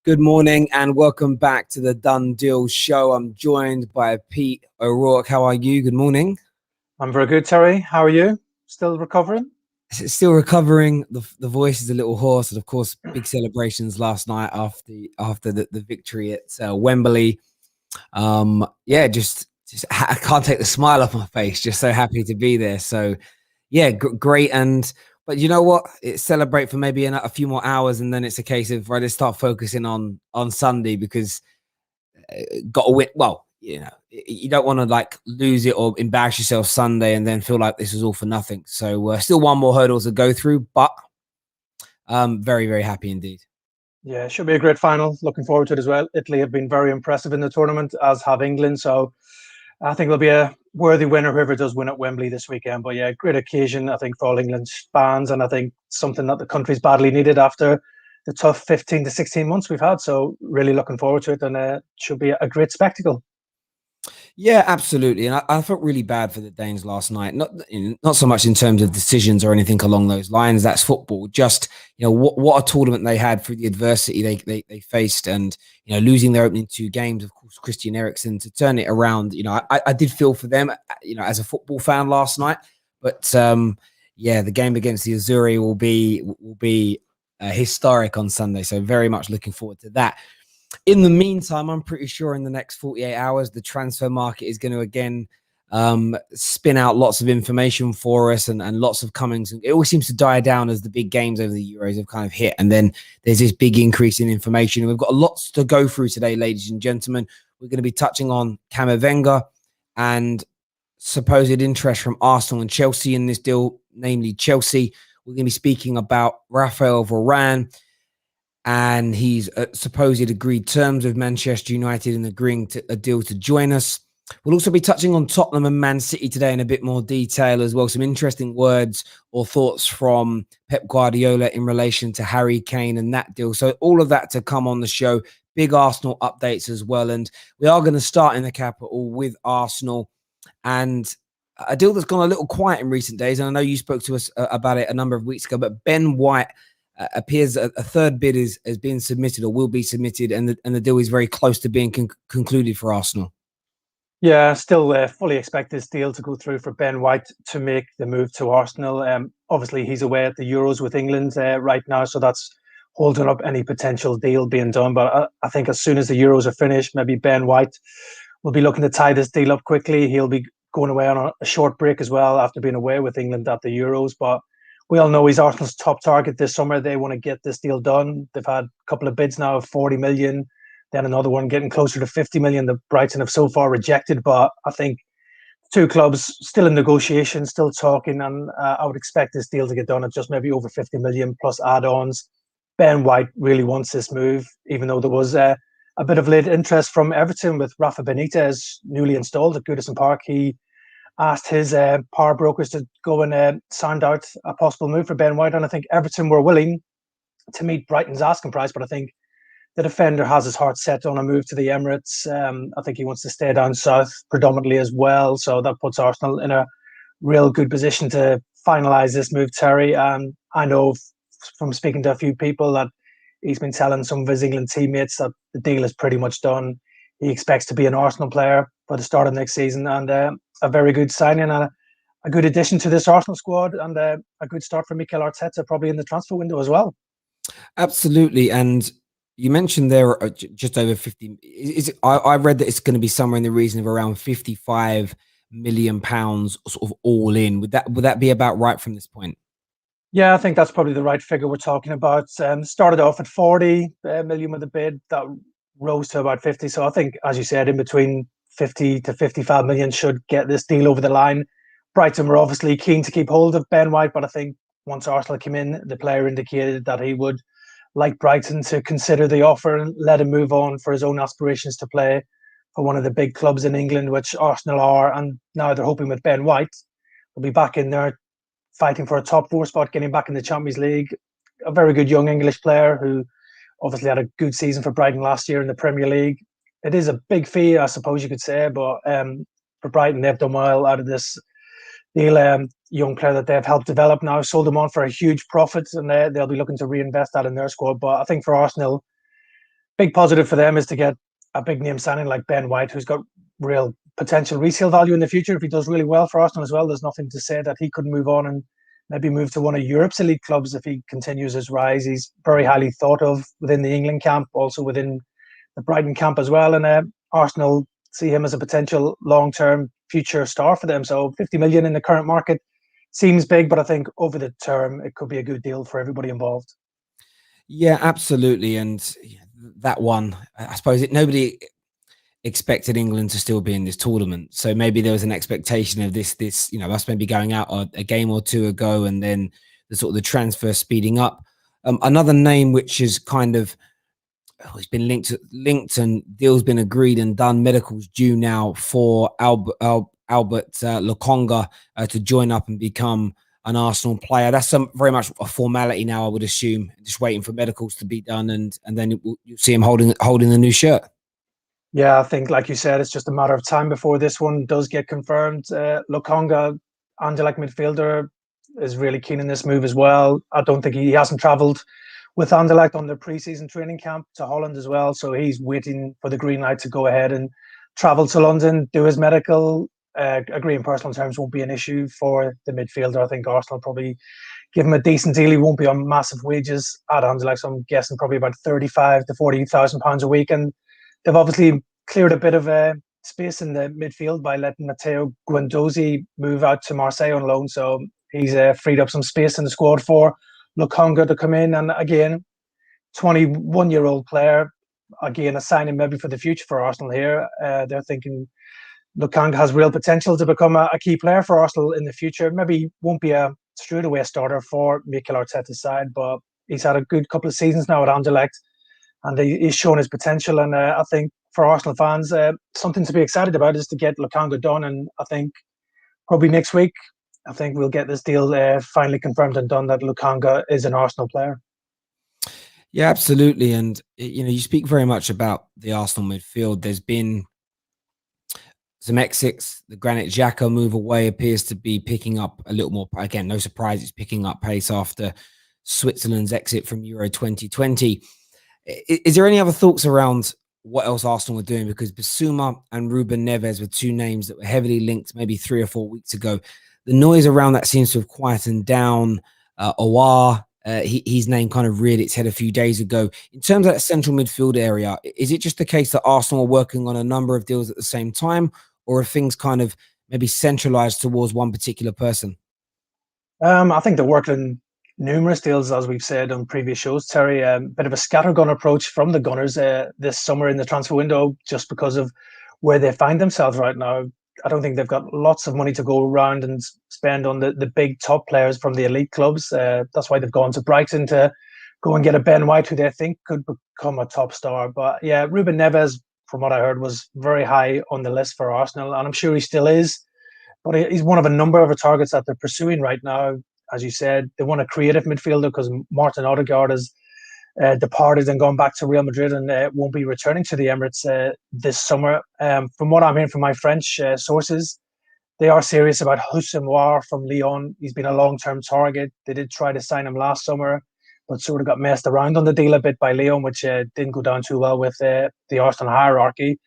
Good morning and welcome back to the Done Deal show. I'm joined by Pete O'Rourke. How are you? Good morning. I'm very good, Terry. How are you? Still recovering? Still recovering. The voice is a little hoarse, and of course, big celebrations last night after the victory at Wembley. Just I can't take the smile off my face. Just so happy to be there. So, yeah, great. But you know what? Celebrate for maybe a few more hours, and then it's a case of let's start focusing on Sunday because got to win. Well, you don't want to lose it or embarrass yourself Sunday and then feel like this is all for nothing. So still one more hurdle to go through, but very, very happy indeed. Yeah, it should be a great final. Looking forward to it as well. Italy have been very impressive in the tournament, as have England. So I think there'll be a worthy winner, whoever does win at Wembley this weekend. But yeah, great occasion, I think, for all England's fans. And I think something that the country's badly needed after the tough 15 to 16 months we've had. So really looking forward to it. And it should be a great spectacle. Yeah, absolutely. And I felt really bad for the Danes last night. Not so much in terms of decisions or anything along those lines. That's football. Just, what a tournament they had through the adversity they faced, and, losing their opening two games, of course, Christian Eriksen, to turn it around. I did feel for them, as a football fan last night. But the game against the Azzurri will be historic on Sunday. So very much looking forward to that. In the meantime, I'm pretty sure in the next 48 hours, the transfer market is going to again spin out lots of information for us and lots of comings. It always seems to die down as the big games over the Euros have kind of hit. And then there's this big increase in information. And we've got lots to go through today, ladies and gentlemen. We're going to be touching on Camavinga and supposed interest from Arsenal and Chelsea in this deal, namely Chelsea. We're going to be speaking about Raphael Varane and he's supposed agreed terms with Manchester United and agreeing to a deal to join us. We'll also be touching on Tottenham and Man City today in a bit more detail as well. Some interesting words or thoughts from Pep Guardiola in relation to Harry Kane and that deal. So all of that to come on the show. Big Arsenal updates as well. And we are going to start in the capital with Arsenal and a deal that's gone a little quiet in recent days. And I know you spoke to us about it a number of weeks ago, but Ben White appears a third bid has been submitted or will be submitted, and the deal is very close to being concluded for Arsenal. Yeah, still fully expect this deal to go through for Ben White to make the move to Arsenal. Obviously, he's away at the Euros with England right now, so that's holding up any potential deal being done. But I think as soon as the Euros are finished, maybe Ben White will be looking to tie this deal up quickly. He'll be going away on a short break as well after being away with England at the Euros. But we all know he's Arsenal's top target this summer. They want to get this deal done. They've had a couple of bids now of 40 million, then another one getting closer to 50 million that Brighton have so far rejected. But I think two clubs still in negotiation, still talking, and I would expect this deal to get done at just maybe over 50 million plus add-ons. Ben White really wants this move, even though there was a bit of late interest from Everton with Rafa Benitez newly installed at Goodison Park. He asked his power brokers to go and sound out a possible move for Ben White. And I think Everton were willing to meet Brighton's asking price, but I think the defender has his heart set on a move to the Emirates. I think he wants to stay down south predominantly as well. So that puts Arsenal in a real good position to finalise this move, Terry. I know from speaking to a few people that he's been telling some of his England teammates that the deal is pretty much done. He expects to be an Arsenal player for the start of next season, and a very good signing and a good addition to this Arsenal squad, and a good start for Mikel Arteta probably in the transfer window as well. Absolutely. And you mentioned there just over 50. I read that it's going to be somewhere in the region of around 55 million pounds sort of all in. Would that be about right from this point? Yeah, I think that's probably the right figure we're talking about. Started off at 40 million with a bid that rose to about 50. So I think, as you said, in between 50 to 55 million should get this deal over the line. Brighton were obviously keen to keep hold of Ben White, but I think once Arsenal came in, the player indicated that he would like Brighton to consider the offer and let him move on for his own aspirations to play for one of the big clubs in England, which Arsenal are. And now they're hoping with Ben White, they'll be back in there fighting for a top four spot, getting back in the Champions League. A very good young English player who obviously had a good season for Brighton last year in the Premier League. It is a big fee, I suppose you could say, but for Brighton, they've done well out of this deal. Young player that they've helped develop now, sold him on for a huge profit, and they'll be looking to reinvest that in their squad. But I think for Arsenal, big positive for them is to get a big name signing like Ben White, who's got real potential resale value in the future. If he does really well for Arsenal as well, there's nothing to say that he couldn't move on and maybe move to one of Europe's elite clubs if he continues his rise. He's very highly thought of within the England camp, also within the Brighton camp as well. And Arsenal see him as a potential long-term future star for them. So 50 million in the current market seems big, but I think over the term, it could be a good deal for everybody involved. Yeah, absolutely. And that one, I suppose nobody expected England to still be in this tournament. So maybe there was an expectation of this, us maybe going out a game or two ago, and then the sort of the transfer speeding up. Another name which is kind of it's been linked and deal's been agreed and done. Medicals due now for Albert Lokonga to join up and become an Arsenal player. That's very much a formality now, I would assume. Just waiting for medicals to be done, and then you'll see him holding the new shirt. Yeah, I think, like you said, it's just a matter of time before this one does get confirmed. Lokonga, Anderlecht midfielder, is really keen in this move as well. I don't think he hasn't travelled with Anderlecht on their pre-season training camp to Holland as well. So he's waiting for the green light to go ahead and travel to London, do his medical. Agreeing personal terms won't be an issue for the midfielder. I think Arsenal probably give him a decent deal. He won't be on massive wages at Anderlecht, so I'm guessing probably about 35 to 40,000 pounds a week. And they've obviously cleared a bit of space in the midfield by letting Matteo Guendouzi move out to Marseille on loan. So he's freed up some space in the squad for Lokonga to come in. And again, 21-year-old player, again, a signing maybe for the future for Arsenal here. They're thinking Lokonga has real potential to become a key player for Arsenal in the future. Maybe won't be a straight-away starter for Mikel Arteta's side, but he's had a good couple of seasons now at Anderlecht, and he's shown his potential. And I think for Arsenal fans, something to be excited about is to get Lokonga done. And I think probably next week, I think we'll get this deal finally confirmed and done that Lokonga is an Arsenal player. Yeah, absolutely. And, you speak very much about the Arsenal midfield. There's been some exits. The Granit Xhaka move away appears to be picking up a little more. Again, no surprise, it's picking up pace after Switzerland's exit from Euro 2020. Is there any other thoughts around what else Arsenal were doing? Because Bissouma and Ruben Neves were two names that were heavily linked maybe 3 or 4 weeks ago. The noise around that seems to have quietened down. Aouar, his name kind of reared its head a few days ago. In terms of that central midfield area, is it just the case that Arsenal are working on a number of deals at the same time, or are things kind of maybe centralized towards one particular person? I think they're working numerous deals, as we've said on previous shows, Terry. A bit of a scattergun approach from the Gunners this summer in the transfer window, just because of where they find themselves right now. I don't think they've got lots of money to go around and spend on the big top players from the elite clubs. That's why they've gone to Brighton to go and get a Ben White, who they think could become a top star. But yeah, Ruben Neves, from what I heard, was very high on the list for Arsenal, and I'm sure he still is. But he's one of a number of targets that they're pursuing right now. As you said, they want a creative midfielder because Martin Odegaard has departed and gone back to Real Madrid and won't be returning to the Emirates this summer. From what I'm hearing from my French sources, they are serious about Houssem Aouar from Lyon. He's been a long-term target. They did try to sign him last summer, but sort of got messed around on the deal a bit by Lyon, which didn't go down too well with the Arsenal hierarchy.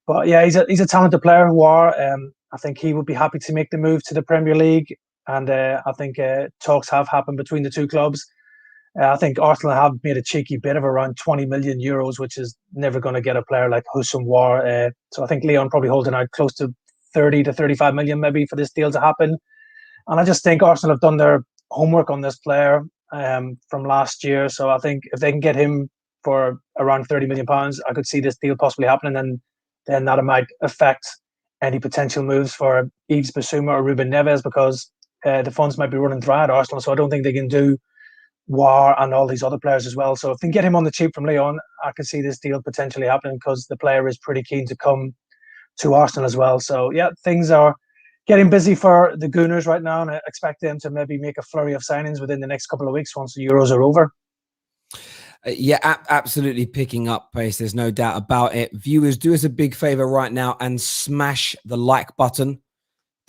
But yeah, he's a talented player, Aouar. I think he would be happy to make the move to the Premier League. And I think talks have happened between the two clubs. I think Arsenal have made a cheeky bid of around 20 million euros, which is never going to get a player like Houssem Aouar. So I think Lyon probably holding out close to 30 to 35 million maybe for this deal to happen. And I just think Arsenal have done their homework on this player from last year. So I think if they can get him for around 30 million pounds, I could see this deal possibly happening. And then that might affect any potential moves for Yves Bissouma or Ruben Neves, because the funds might be running dry at Arsenal. So I don't think they can do Aouar and all these other players as well. So if they can get him on the cheap from Lyon, I could see this deal potentially happening, because the player is pretty keen to come to Arsenal as well. So yeah, things are getting busy for the Gooners right now, and I expect them to maybe make a flurry of signings within the next couple of weeks once the Euros are over. Yeah, absolutely picking up pace. There's no doubt about it. Viewers, do us a big favor right now and smash the like button.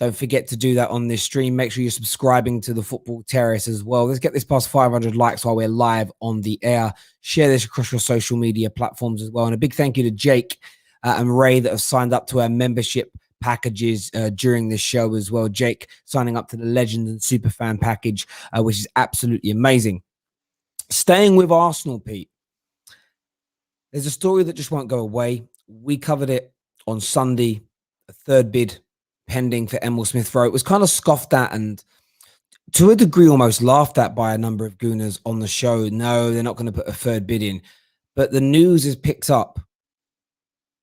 Don't forget to do that on this stream. Make sure you're subscribing to the Football Terrace as well. Let's get this past 500 likes while we're live on the air. Share this across your social media platforms as well. And a big thank you to Jake and Ray that have signed up to our membership packages during this show as well. Jake signing up to the Legend and Superfan package, which is absolutely amazing. Staying with Arsenal, Pete, there's a story that just won't go away. We covered it on Sunday, a third bid pending for Emile Smith Rowe. It was kind of scoffed at and to a degree almost laughed at by a number of gooners on the show. No, they're not going to put a third bid in. But the news is picked up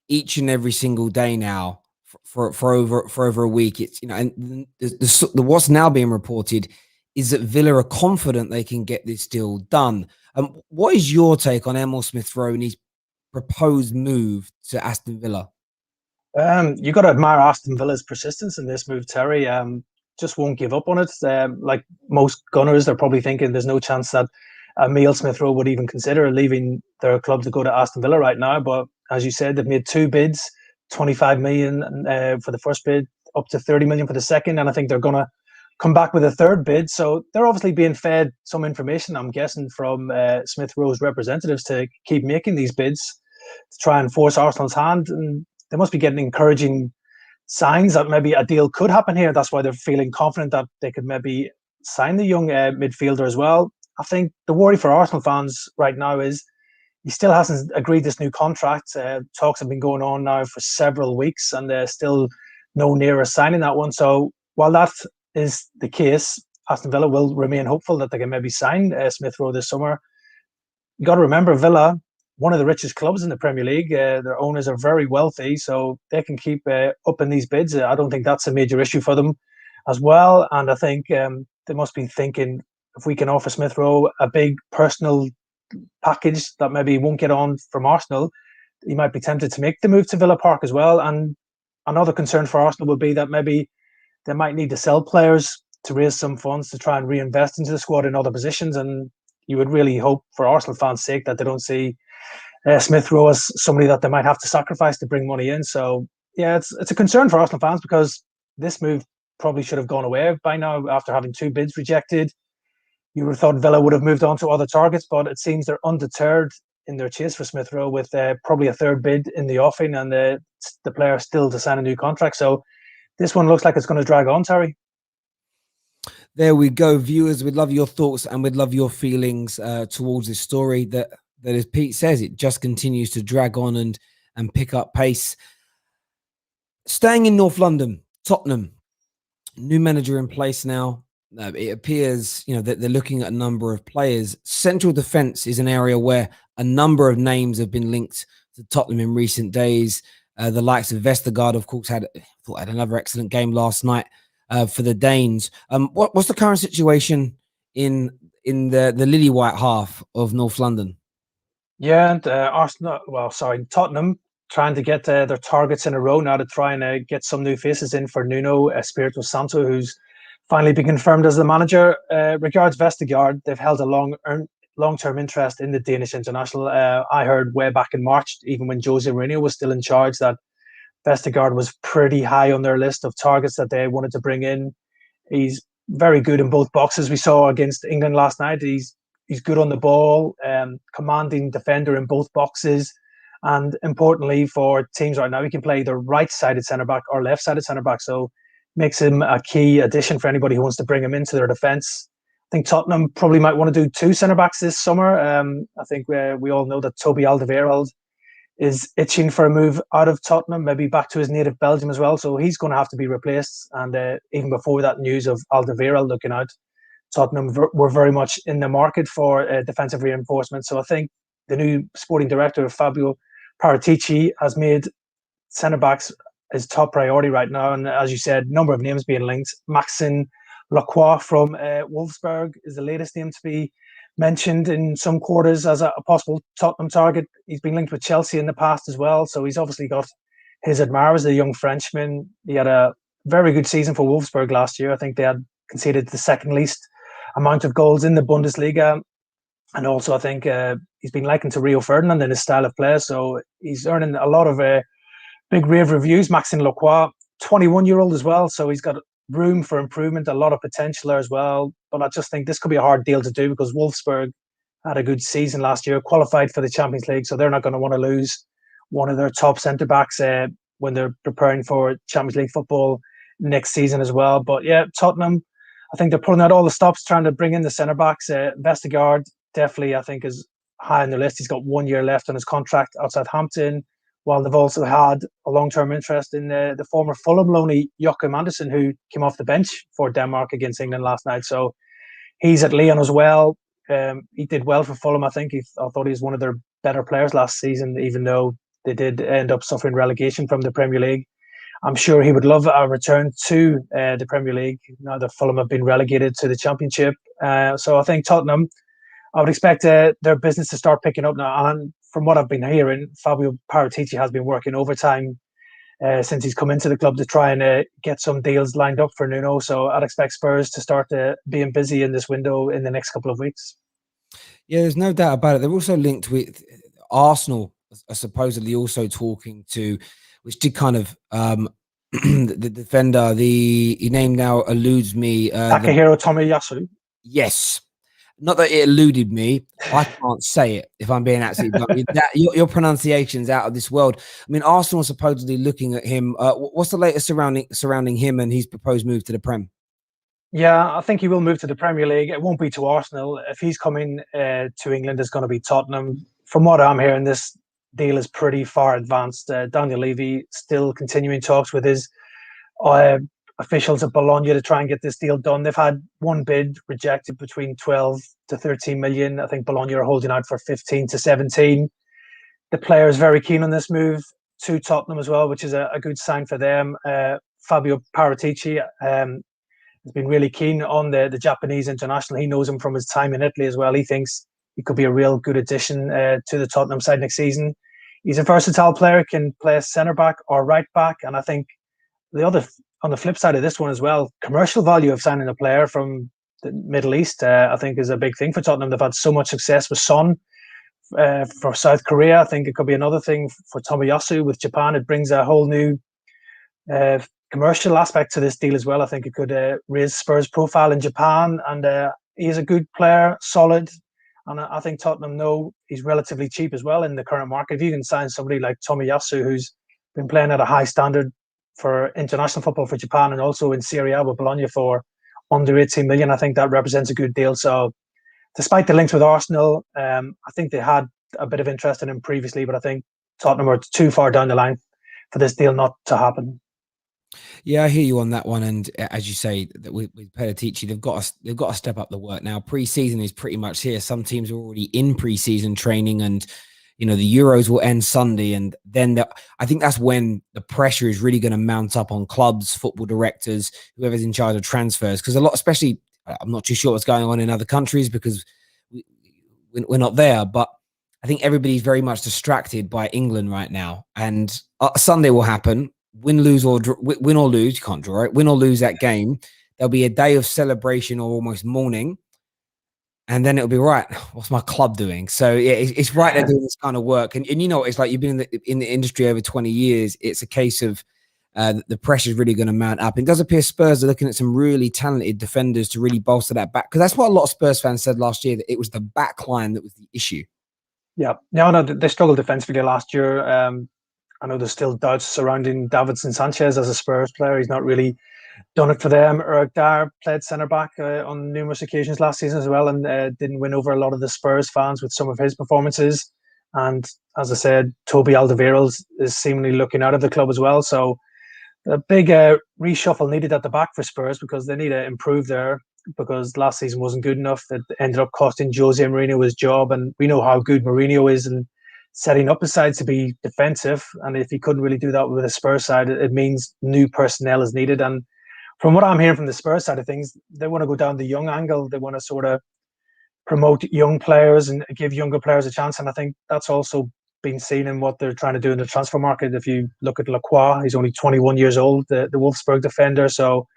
each and every single day now for over a week. It's, and what's now being reported is that Villa are confident they can get this deal done. What is your take on Emile Smith Rowe and his proposed move to Aston Villa? You got to admire Aston Villa's persistence in this move, Terry. Just won't give up on it. Like most Gunners, they're probably thinking there's no chance that Emile Smith Rowe would even consider leaving their club to go to Aston Villa right now. But as you said, they've made two bids, 25 million for the first bid, up to 30 million for the second, and I think they're going to come back with a third bid. So they're obviously being fed some information, I'm guessing, from Smith Rowe's representatives to keep making these bids to try and force Arsenal's hand. And they must be getting encouraging signs that maybe a deal could happen here. That's why they're feeling confident that they could maybe sign the young midfielder as well. I think the worry for Arsenal fans right now is he still hasn't agreed this new contract. Talks have been going on now for several weeks and they're still no nearer signing that one. So while that is the case, Aston Villa will remain hopeful that they can maybe sign Smith Rowe this summer. You got to remember, Villa, one of the richest clubs in the Premier League. Their owners are very wealthy, so they can keep up in these bids. I don't think that's a major issue for them as well. And I think they must be thinking, if we can offer Smith Rowe a big personal package that maybe won't get on from Arsenal, he might be tempted to make the move to Villa Park as well. And another concern for Arsenal would be that maybe they might need to sell players to raise some funds to try and reinvest into the squad in other positions. And you would really hope, for Arsenal fans' sake, that they don't see Smith Rowe as somebody that they might have to sacrifice to bring money in. So yeah, it's a concern for Arsenal fans because this move probably should have gone away by now after having two bids rejected. You would have thought Villa would have moved on to other targets, but it seems they're undeterred in their chase for Smith Rowe with probably a third bid in the offing and the player still to sign a new contract. So this one looks like it's going to drag on, Terry. There we go, viewers. We'd love your thoughts and we'd love your feelings towards this story that as Pete says, it just continues to drag on and pick up pace. Staying in North London, Tottenham, new manager in place now. It appears, that they're looking at a number of players. Central defence is an area where a number of names have been linked to Tottenham in recent days. The likes of Vestergaard, of course, had another excellent game last night for the Danes. What's the current situation in the lily white half of North London? Yeah, and Tottenham trying to get their targets in a row now to try and get some new faces in for Nuno Espirito Santo, who's finally been confirmed as the manager. Regards Vestergaard, they've held a long-term interest in the Danish international. I heard way back in March, even when Jose Mourinho was still in charge, that Vestergaard was pretty high on their list of targets that they wanted to bring in. He's very good in both boxes. We saw against England last night. He's good on the ball, commanding defender in both boxes. And importantly for teams right now, he can play either right-sided centre-back or left-sided centre-back. So makes him a key addition for anybody who wants to bring him into their defence. I think Tottenham probably might want to do two centre-backs this summer. I think we all know that Toby Alderweireld is itching for a move out of Tottenham, maybe back to his native Belgium as well. So he's going to have to be replaced. And even before that news of Alderweireld looking out, Tottenham were very much in the market for defensive reinforcement. So I think the new sporting director, Fabio Paratici, has made centre-backs his top priority right now. And as you said, number of names being linked. Maxence Lacroix from Wolfsburg is the latest name to be mentioned in some quarters as a possible Tottenham target. He's been linked with Chelsea in the past as well. So he's obviously got his admirers, the young Frenchman. He had a very good season for Wolfsburg last year. I think they had conceded the second least amount of goals in the Bundesliga. And also I think he's been likened to Rio Ferdinand in his style of play. So he's earning a lot of big rave reviews. Maxence Lacroix, 21-year-old as well, so he's got room for improvement, a lot of potential there as well. But I just think this could be a hard deal to do because Wolfsburg had a good season last year, qualified for the Champions League, so they're not going to want to lose one of their top centre-backs when they're preparing for Champions League football next season as well. But yeah, Tottenham, I think they're pulling out all the stops, trying to bring in the centre-backs. Vestergaard definitely, I think, is high on the list. He's got 1 year left on his contract outside Southampton, while they've also had a long-term interest in the former Fulham loanee, Joachim Andersen, who came off the bench for Denmark against England last night. So he's at Lyon as well. He did well for Fulham, I think. I thought he was one of their better players last season, even though they did end up suffering relegation from the Premier League. I'm sure he would love a return to the Premier League now that Fulham have been relegated to the Championship. So I think Tottenham, I would expect their business to start picking up now. And from what I've been hearing, Fabio Paratici has been working overtime since he's come into the club to try and get some deals lined up for Nuno. So I'd expect Spurs to start being busy in this window in the next couple of weeks. Yeah, there's no doubt about it. They're also linked with Arsenal, are supposedly also talking to, which did kind of the defender, the name now eludes me. Takehiro Tomiyasu. Yes. Not that it eluded me. I can't say it, if I'm being absolutely blunt. Your pronunciation's out of this world. I mean, Arsenal are supposedly looking at him. What's the latest surrounding him and his proposed move to the Prem? Yeah, I think he will move to the Premier League. It won't be to Arsenal. If he's coming to England, it's going to be Tottenham. From what I'm hearing, this deal is pretty far advanced. Daniel Levy still continuing talks with his officials at Bologna to try and get this deal done. They've had one bid rejected between 12 to 13 million. I think Bologna are holding out for 15 to 17. The player is very keen on this move to Tottenham as well, which is a good sign for them. Fabio Paratici has been really keen on the Japanese international. He knows him from his time in Italy as well. He thinks he could be a real good addition to the Tottenham side next season. He's a versatile player, can play centre-back or right-back. And I think on the flip side of this one as well, commercial value of signing a player from the Middle East, I think, is a big thing for Tottenham. They've had so much success with Son for South Korea. I think it could be another thing for Tomiyasu with Japan. It brings a whole new commercial aspect to this deal as well. I think it could raise Spurs' profile in Japan, and he's a good player, solid. And I think Tottenham know he's relatively cheap as well in the current market. If you can sign somebody like Tomiyasu, who's been playing at a high standard for international football for Japan and also in Serie A with Bologna for under 18 million, I think that represents a good deal. So despite the links with Arsenal, I think they had a bit of interest in him previously, but I think Tottenham are too far down the line for this deal not to happen. Yeah, I hear you on that one. And as you say, that with Paratici, they've got to step up the work now. Pre-season is pretty much here. Some teams are already in pre-season training, and the Euros will end Sunday, and then I think that's when the pressure is really going to mount up on clubs, football directors, whoever's in charge of transfers, because especially, I'm not too sure what's going on in other countries because we're not there, but I think everybody's very much distracted by England right now. And Sunday will happen. Win, lose, or win or lose, you can't draw it. Win or lose that game, there'll be a day of celebration or almost mourning, and then it'll be right. What's my club doing? So yeah, it's right they're doing this kind of work, and it's like you've been in the industry over 20 years. It's a case of the pressure is really going to mount up. And it does appear Spurs are looking at some really talented defenders to really bolster that back, because that's what a lot of Spurs fans said last year, that it was the back line that was the issue. Yeah, no, they struggled defensively last year. I know there's still doubts surrounding Davinson Sanchez as a Spurs player. He's not really done it for them. Eric Dyer played centre-back on numerous occasions last season as well, and didn't win over a lot of the Spurs fans with some of his performances. And as I said, Toby Alderweireld is seemingly looking out of the club as well. So a big reshuffle needed at the back for Spurs, because they need to improve there, because last season wasn't good enough. It ended up costing Jose Mourinho his job, and we know how good Mourinho is in setting up his side to be defensive. And if he couldn't really do that with the Spurs side, it means new personnel is needed. And from what I'm hearing from the Spurs side of things, they want to go down the young angle. They want to sort of promote young players and give younger players a chance. And I think that's also been seen in what they're trying to do in the transfer market. If you look at Lacroix, he's only 21 years old, the Wolfsburg defender. So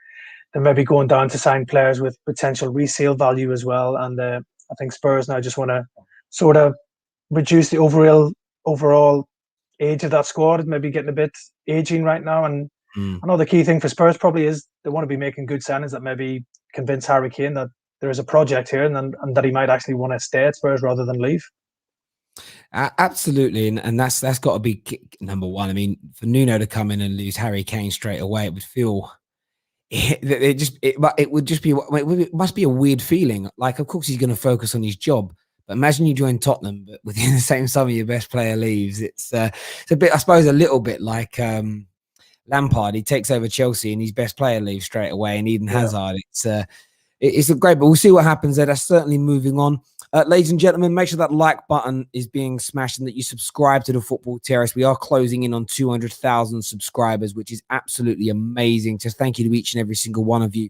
they may be going down to sign players with potential resale value as well. And I think Spurs now just want to sort of reduce the overall age of that squad. Maybe getting a bit aging right now, and another key thing for Spurs probably is they want to be making good signings that maybe convince Harry Kane that there is a project here and that he might actually want to stay at Spurs rather than leave. Absolutely, and that's got to be number one. I mean, for Nuno to come in and lose Harry Kane straight away, it would feel it would just be, it must be a weird feeling. Like, of course, he's going to focus on his job, but imagine you join Tottenham, but within the same summer your best player leaves. It's a bit, I suppose, a little bit like Lampard. He takes over Chelsea and his best player leaves straight away, and Eden Hazard. It's a great, but we'll see what happens there. That's certainly moving on. Ladies and gentlemen, make sure that like button is being smashed and that you subscribe to the Football Terrace. We are closing in on 200,000 subscribers, which is absolutely amazing. So thank you to each and every single one of you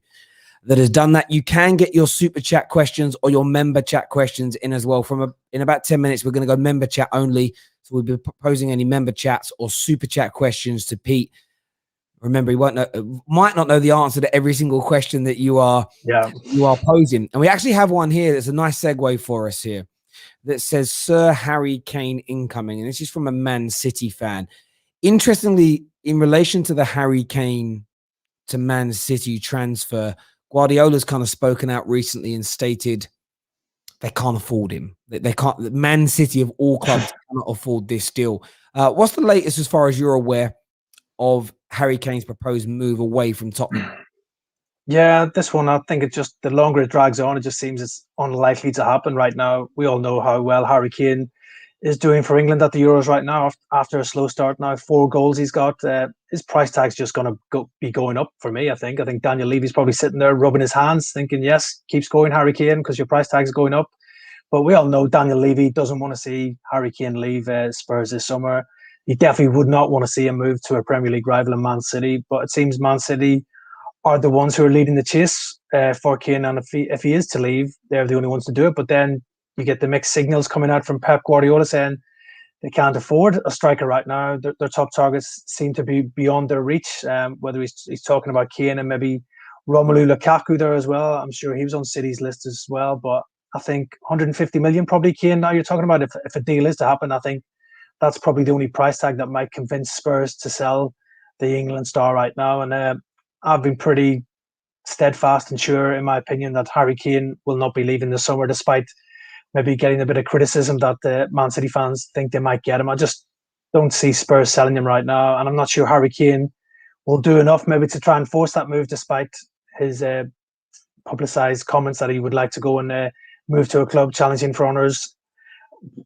that has done that. You can get your super chat questions or your member chat questions in as well. In about 10 minutes, we're going to go member chat only. So we'll be proposing any member chats or super chat questions to Pete. Remember, he might not know the answer to every single question that you are posing. And we actually have one here that's a nice segue for us here that says, Sir Harry Kane incoming. And this is from a Man City fan. Interestingly, in relation to the Harry Kane to Man City transfer, Guardiola's kind of spoken out recently and stated they can't afford him. They can't. Man City of all clubs cannot afford this deal. What's the latest as far as you're aware of Harry Kane's proposed move away from Tottenham? Yeah, this one, I think the longer it drags on, it just seems it's unlikely to happen right now. We all know how well Harry Kane is doing for England at the Euros right now. After a slow start now, 4 goals he's got. His price tag's just going to be going up for me, I think. I think Daniel Levy's probably sitting there rubbing his hands thinking, yes, keep scoring, Harry Kane, because your price tag's going up. But we all know Daniel Levy doesn't want to see Harry Kane leave Spurs this summer. He definitely would not want to see him move to a Premier League rival in Man City. But it seems Man City are the ones who are leading the chase for Kane. And if he is to leave, they're the only ones to do it. But then you get the mixed signals coming out from Pep Guardiola saying they can't afford a striker right now. Their top targets seem to be beyond their reach, whether he's talking about Kane and maybe Romelu Lukaku there as well. I'm sure he was on City's list as well. But I think 150 million probably Kane now you're talking about. If a deal is to happen, I think that's probably the only price tag that might convince Spurs to sell the England star right now. And I've been pretty steadfast and sure, in my opinion, that Harry Kane will not be leaving this summer, despite maybe getting a bit of criticism that the Man City fans think they might get him. I just don't see Spurs selling him right now. And I'm not sure Harry Kane will do enough maybe to try and force that move, despite his publicised comments that he would like to go and move to a club challenging for honours,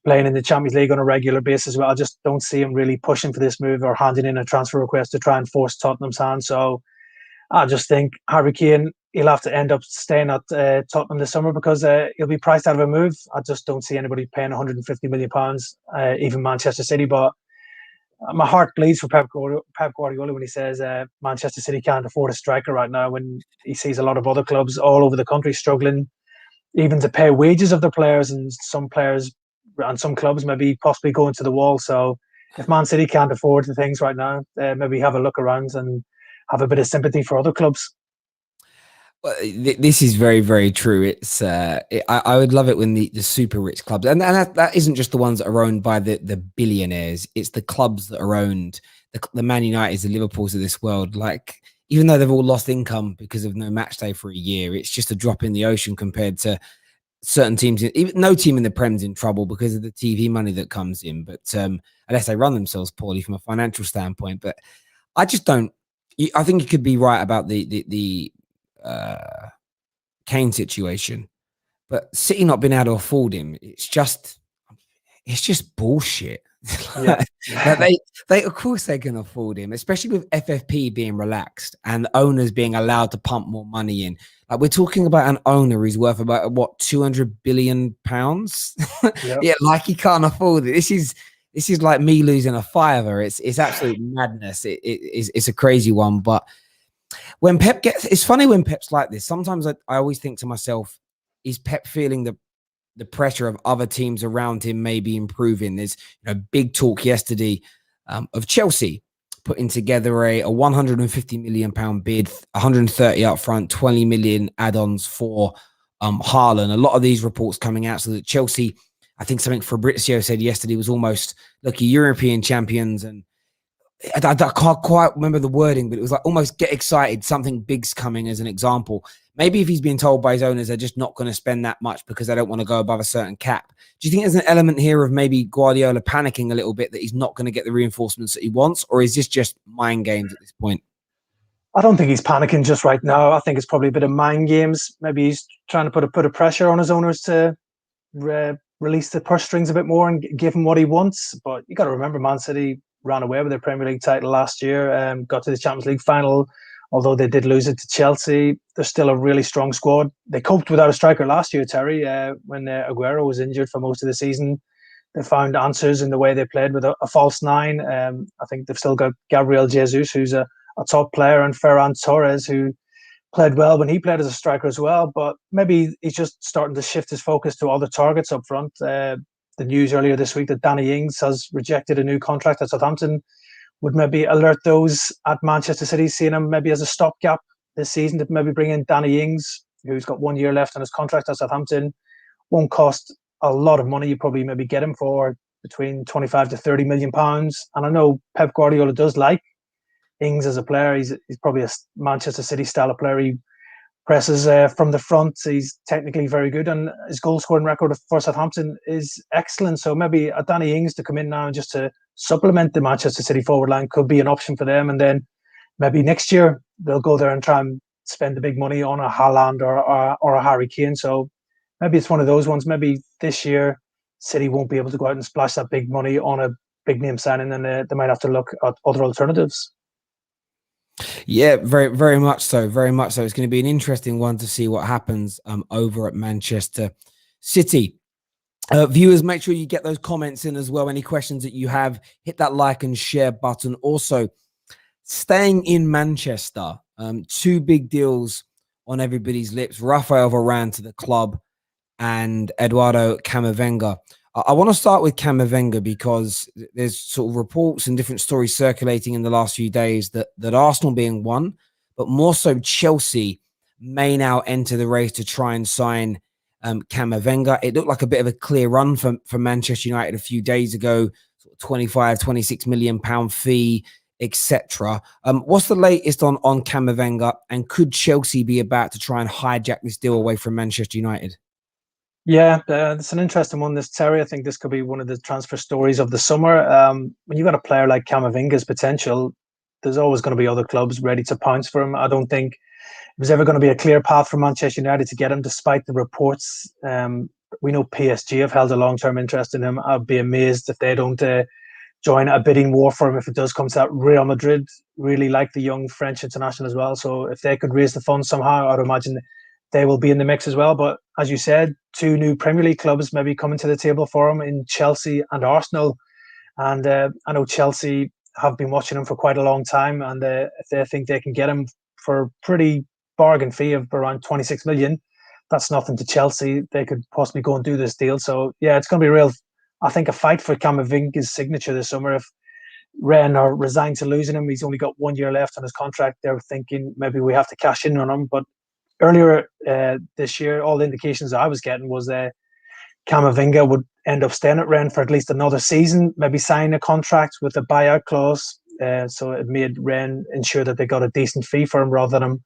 playing in the Champions League on a regular basis. Well, I just don't see him really pushing for this move or handing in a transfer request to try and force Tottenham's hand. So I just think Harry Kane, he'll have to end up staying at Tottenham this summer because he'll be priced out of a move. I just don't see anybody paying £150 million, even Manchester City. But my heart bleeds for Pep Guardiola when he says Manchester City can't afford a striker right now, when he sees a lot of other clubs all over the country struggling even to pay wages of their players, and some players and some clubs maybe possibly going to the wall. So if Man City can't afford the things right now, maybe have a look around and have a bit of sympathy for other clubs. Well, this is very, very true. It's I would love it when the super rich clubs, and that isn't just the ones that are owned by the billionaires. It's the clubs that are owned, the Man Uniteds, the Liverpools of this world. Like, even though they've all lost income because of no match day for a year, it's just a drop in the ocean compared to certain teams. Even no team in the Prem's in trouble because of the TV money that comes in. But unless they run themselves poorly from a financial standpoint. But I just don't. I think you could be right about the Kane situation, but City not being able to afford him, it's just bullshit. Yeah. they of course they can afford him, especially with FFP being relaxed and owners being allowed to pump more money in. Like, we're talking about an owner who's worth about what, 200 billion pounds. Yep. Yeah, like he can't afford it. This is like me losing a fiver. It's absolute madness. It's a crazy one. But when Pep it's funny when Pep's like this. Sometimes I always think to myself, is Pep feeling the pressure of other teams around him maybe improving? There's big talk yesterday of Chelsea putting together a £150 million bid, 130 up front, 20 million add-ons for Haaland. A lot of these reports coming out so that Chelsea, I think something Fabrizio said yesterday, was almost, look, you're European champions and I can't quite remember the wording, but it was like almost get excited. Something big's coming as an example. Maybe if he's being told by his owners they're just not going to spend that much because they don't want to go above a certain cap. Do you think there's an element here of maybe Guardiola panicking a little bit that he's not going to get the reinforcements that he wants? Or is this just mind games at this point? I don't think he's panicking just right now. I think it's probably a bit of mind games. Maybe he's trying to put a pressure on his owners to release the purse strings a bit more and give him what he wants. But you got to remember, Man City ran away with their Premier League title last year, got to the Champions League final. Although they did lose it to Chelsea, they're still a really strong squad. They coped without a striker last year, Terry, when Aguero was injured for most of the season. They found answers in the way they played with a false nine. I think they've still got Gabriel Jesus, who's a top player, and Ferran Torres, who played well when he played as a striker as well. But maybe he's just starting to shift his focus to other targets up front. The news earlier this week that Danny Ings has rejected a new contract at Southampton would maybe alert those at Manchester City, seeing him maybe as a stopgap this season, to maybe bring in Danny Ings, who's got 1 year left on his contract at Southampton. Won't cost a lot of money. You probably maybe get him for between 25 to 30 million pounds. And I know Pep Guardiola does like Ings as a player. He's probably a Manchester City style of player. He presses from the front. He's technically very good, and his goal scoring record for Southampton is excellent. So maybe a Danny Ings to come in now and just to supplement the Manchester City forward line could be an option for them. And then maybe next year they'll go there and try and spend the big money on a Haaland or a Harry Kane. So maybe it's one of those ones. Maybe this year City won't be able to go out and splash that big money on a big name signing, and they might have to look at other alternatives. Yeah, very, very much so. Very much so. It's going to be an interesting one to see what happens over at Manchester City. Viewers, make sure you get those comments in as well. Any questions that you have, hit that like and share button. Also, staying in Manchester, two big deals on everybody's lips. Raphael Varane to the club and Eduardo Camavinga. I want to start with Camavinga because there's sort of reports and different stories circulating in the last few days that Arsenal being one, but more so Chelsea may now enter the race to try and sign Camavinga. It looked like a bit of a clear run for Manchester United a few days ago, sort of 25, 26 million pound fee, etc. What's the latest on Camavinga, and could Chelsea be about to try and hijack this deal away from Manchester United? Yeah, it's an interesting one, this, Terry. I think this could be one of the transfer stories of the summer. When you've got a player like Camavinga's potential, there's always going to be other clubs ready to pounce for him. I don't think it was ever going to be a clear path for Manchester United to get him, despite the reports. We know PSG have held a long-term interest in him. I'd be amazed if they don't join a bidding war for him if it does come to that. Real Madrid really like the young French international as well. So if they could raise the funds somehow, I'd imagine they will be in the mix as well. But as you said, two new Premier League clubs maybe coming to the table for him in Chelsea and Arsenal. And I know Chelsea have been watching him for quite a long time. And if they think they can get him for a pretty bargain fee of around 26 million, that's nothing to Chelsea. They could possibly go and do this deal. So, yeah, it's going to be real, I think, a fight for Camavinga's signature this summer. If Rennes are resigned to losing him, he's only got 1 year left on his contract. They're thinking maybe we have to cash in on him. But earlier this year, all the indications I was getting was that Camavinga would end up staying at Rennes for at least another season, maybe sign a contract with a buyout clause. So it made Rennes ensure that they got a decent fee for him rather than him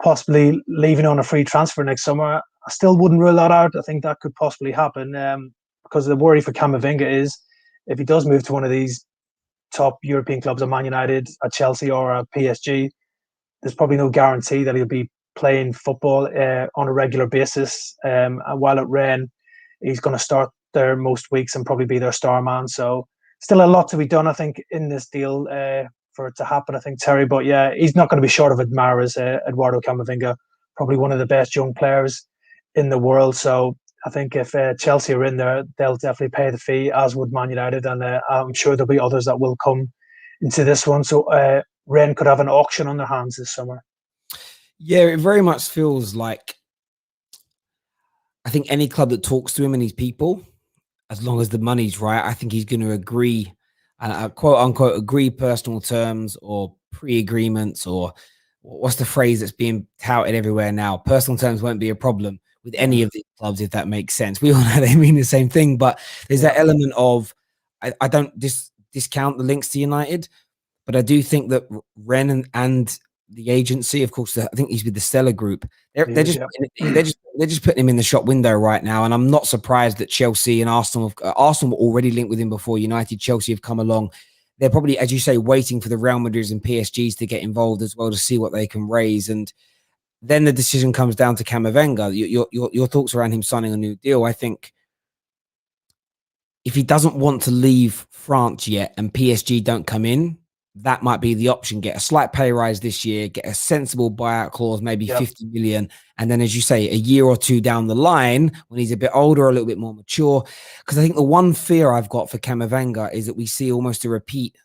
possibly leaving on a free transfer next summer. I still wouldn't rule that out. I think that could possibly happen because the worry for Camavinga is if he does move to one of these top European clubs, a Man United, a Chelsea or a PSG, there's probably no guarantee that he'll be playing football on a regular basis. And while at Rennes, he's going to start there most weeks and probably be their star man. So still a lot to be done, I think, in this deal for it to happen, I think, Terry. But yeah, he's not going to be short of admirers, Eduardo Camavinga, probably one of the best young players in the world. So I think if Chelsea are in there, they'll definitely pay the fee, as would Man United. And I'm sure there'll be others that will come into this one. So Rennes could have an auction on their hands this summer. Yeah, it very much feels like, I think any club that talks to him and his people, as long as the money's right, I think he's going to agree, and quote unquote, agree personal terms or pre-agreements, or what's the phrase that's being touted everywhere now? Personal terms won't be a problem with any of these clubs, if that makes sense. We all know they mean the same thing, but there's that element of, I don't discount the links to United, But I do think that Ren and the agency, of course, I think he's with the Stella Group. They're just putting him in the shop window right now, and I'm not surprised that Chelsea and Arsenal were already linked with him before United. Chelsea have come along. They're probably, as you say, waiting for the Real Madrids and PSGs to get involved as well to see what they can raise. And then the decision comes down to Camavinga. Your thoughts around him signing a new deal? I think if he doesn't want to leave France yet and PSG don't come in, that might be the option. Get a slight pay rise this year, get a sensible buyout clause, maybe 50 million. And then, as you say, a year or two down the line, when he's a bit older, a little bit more mature. Because I think the one fear I've got for Camavinga is that we see almost a repeat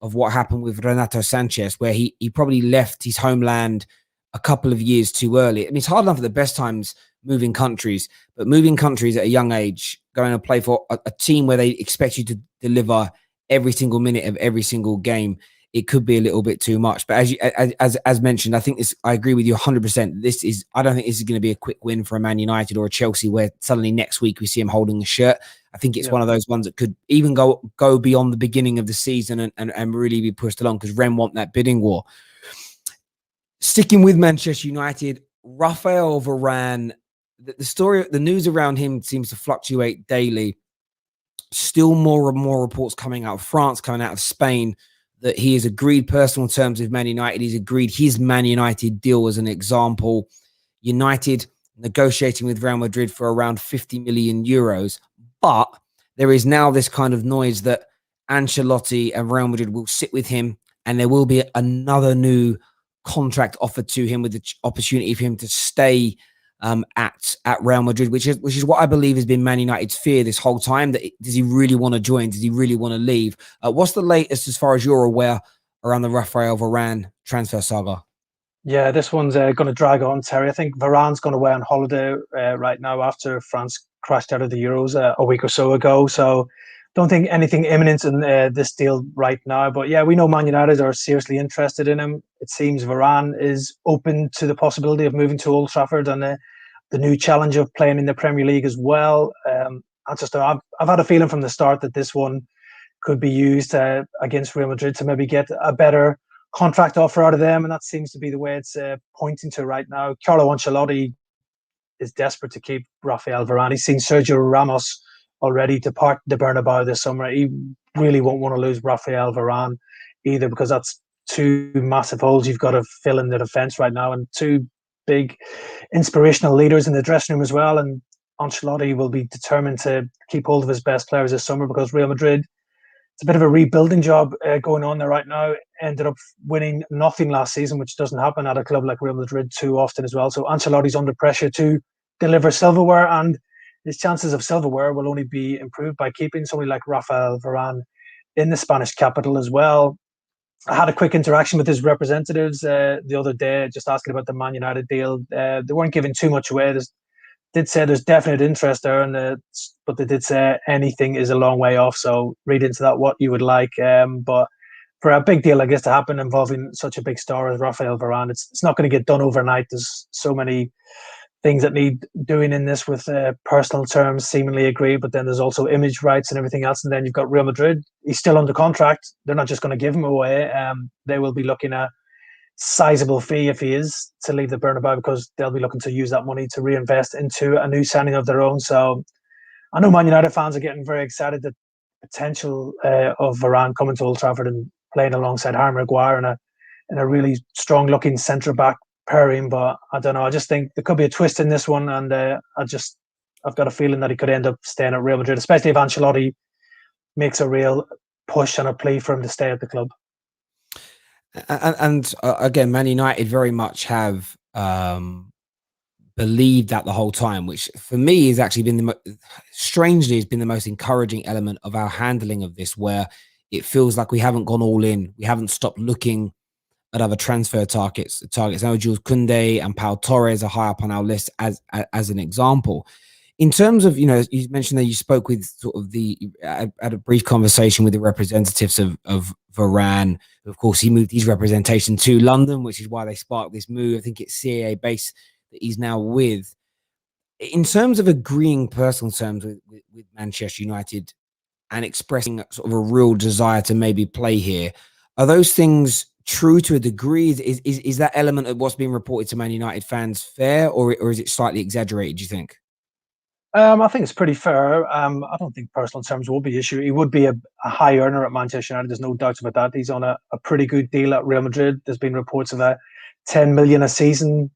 of what happened with Renato Sanchez, where he probably left his homeland a couple of years too early. I mean, it's hard enough at the best times moving countries, but moving countries at a young age, going to play for a team where they expect you to deliver every single minute of every single game, it could be a little bit too much. But as mentioned, I think I agree with you 100%. I don't think this is going to be a quick win for a Man United or a Chelsea where suddenly next week we see him holding a shirt. I think it's one of those ones that could even go beyond the beginning of the season and really be pushed along because Ren want that bidding war. Sticking with Manchester United, Raphael Varane, the news around him seems to fluctuate daily. Still more and more reports coming out of France, coming out of Spain, that he has agreed personal terms with Man United. He's agreed his Man United deal as an example. United negotiating with Real Madrid for around 50 million euros. But there is now this kind of noise that Ancelotti and Real Madrid will sit with him and there will be another new contract offered to him with the opportunity for him to stay at Real Madrid, which is what I believe has been Man United's fear this whole time. Does he really want to join? Does he really want to leave? What's the latest, as far as you're aware, around the Raphael Varane transfer saga? Yeah, this one's going to drag on, Terry. I think Varane's going away on holiday right now after France crashed out of the Euros a week or so ago. So don't think anything imminent in this deal right now. But yeah, we know Man United are seriously interested in him. It seems Varane is open to the possibility of moving to Old Trafford and the new challenge of playing in the Premier League as well. I've had a feeling from the start that this one could be used against Real Madrid to maybe get a better contract offer out of them, and that seems to be the way it's pointing to right now. Carlo Ancelotti is desperate to keep Raphael Varane. He's seen Sergio Ramos already depart the Bernabeu this summer. He really won't want to lose Raphael Varane either, because that's two massive holes you've got to fill in the defence right now, and two big inspirational leaders in the dressing room as well. And Ancelotti will be determined to keep hold of his best players this summer, because Real Madrid, it's a bit of a rebuilding job going on there right now. Ended up winning nothing last season, which doesn't happen at a club like Real Madrid too often as well. So Ancelotti's under pressure to deliver silverware, and his chances of silverware will only be improved by keeping somebody like Raphael Varane in the Spanish capital as well. I had a quick interaction with his representatives the other day, just asking about the Man United deal. They weren't giving too much away. They did say there's definite interest there, but they did say anything is a long way off. So read into that what you would like. But for a big deal, I guess, to happen involving such a big star as Raphael Varane, it's not going to get done overnight. There's so many things that need doing in this, with personal terms seemingly agreed, but then there's also image rights and everything else. And then you've got Real Madrid. He's still under contract. They're not just going to give him away. They will be looking at sizable fee if he is to leave the Bernabeu, because they'll be looking to use that money to reinvest into a new signing of their own. So I know Man United fans are getting very excited that potential of Varane coming to Old Trafford and playing alongside Harry Maguire in a really strong looking centre back pairing. But I don't know, I just think there could be a twist in this one, and I've got a feeling that he could end up staying at Real Madrid, especially if Ancelotti makes a real push and a plea for him to stay at the club. And again, Man United very much have believed that the whole time, which for me has actually been strangely has been the most encouraging element of our handling of this, where it feels like we haven't gone all in. We haven't stopped looking at other transfer targets. I know Jules Koundé and Pau Torres are high up on our list as an example. In terms of, you mentioned that you spoke with sort of had a brief conversation with the representatives of Varane. Of course, he moved his representation to London, which is why they sparked this move. I think it's CAA base that he's now with. In terms of agreeing personal terms with Manchester United and expressing sort of a real desire to maybe play here, Are those things true to a degree? Is that element of what's being reported to Man United fans fair, or is it slightly exaggerated, do you think? I think it's pretty fair. I don't think personal terms will be an issue. He would be a high earner at Manchester United. There's no doubt about that. He's on a pretty good deal at Real Madrid. There's been reports of a 10 million a season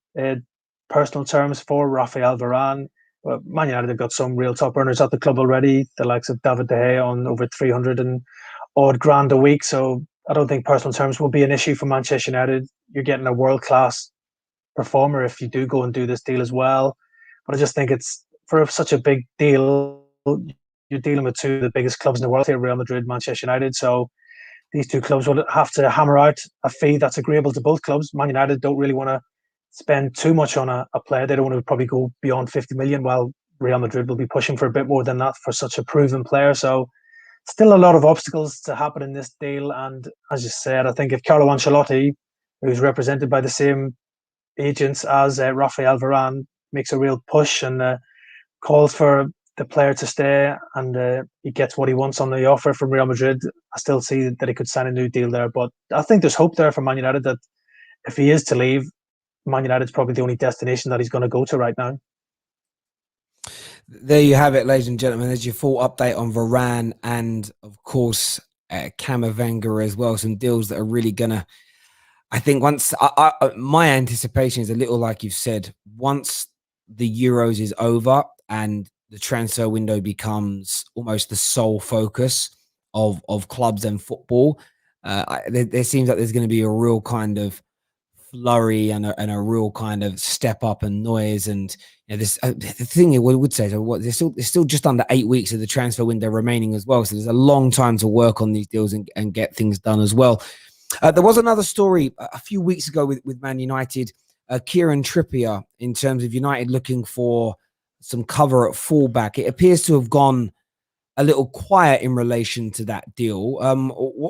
personal terms for Rafael Varane. Well, Man United have got some real top earners at the club already. The likes of David De Gea on over 300 and odd grand a week. So I don't think personal terms will be an issue for Manchester United. You're getting a world class performer if you do go and do this deal as well. But I just think it's for such a big deal. You're dealing with two of the biggest clubs in the world here, Real Madrid, Manchester United. So these two clubs will have to hammer out a fee that's agreeable to both clubs. Man United don't really want to spend too much on a player. They don't want to probably go beyond 50 million, while Real Madrid will be pushing for a bit more than that for such a proven player. So still a lot of obstacles to happen in this deal. And as you said, I think if Carlo Ancelotti, who's represented by the same agents as Rafael Varane, makes a real push and calls for the player to stay and he gets what he wants on the offer from Real Madrid, I still see that he could sign a new deal there. But I think there's hope there for Man United that if he is to leave, Man United's probably the only destination that he's going to go to right now. There you have it, ladies and gentlemen. There's your full update on Varane and, of course, Camavinga as well. Some deals that are really going to, I think once, my anticipation is a little like you've said, once the Euros is over and the transfer window becomes almost the sole focus of clubs and football, there seems like there's going to be a real kind of flurry and a real kind of step up and noise. And this the thing I would say, so what, there's still just under 8 weeks of the transfer window remaining as well. So there's a long time to work on these deals and get things done as well. There was another story a few weeks ago with Man United, Kieran Trippier, in terms of United looking for some cover at fullback. It appears to have gone a little quiet in relation to that deal.